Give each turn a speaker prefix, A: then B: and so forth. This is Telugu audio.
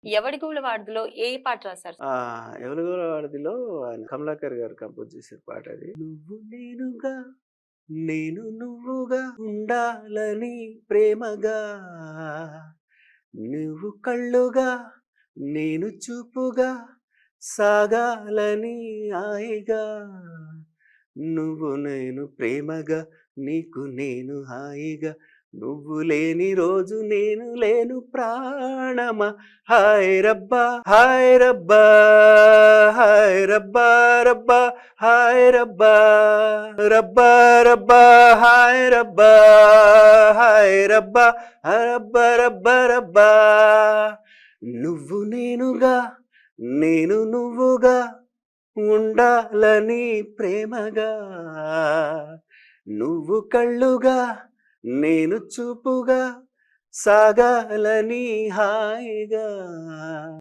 A: 'ఎవడిగూల వాడిదిలో' ఏ పాట రాశారు?
B: 'ఎవలుగుల వాడిదిలో' ఆయన కమలాకర్ గారు కంపోజ్ చేసిన పాట అది. నువ్వు నేనుగా, నేను నువ్వుగా ఉండాలని ప్రేమగా, నువ్వు కళ్ళుగా, నేను చూపుగా సాగాలని హాయిగా, నువ్వు నేను ప్రేమగా, నీకు నేను హాయిగా, నువ్వు లేని రోజు నేను లేను ప్రాణమా, హాయ్ రబ్బా హాయ్ రబ్బా, హాయ్ రబ్బా రబ్బా, హాయ్ రబ్బా రబ్బా రబ్బా, హాయ్ రబ్బా, హాయ్ రబ్బా రబ్బా రబ్బా రబ్బా, నువ్వు నేనుగా, నేను నువ్వుగా ఉండాలని ప్రేమగా, నువ్వు కళ్ళుగా, నేను చూపుగా సాగాలని హాయిగా.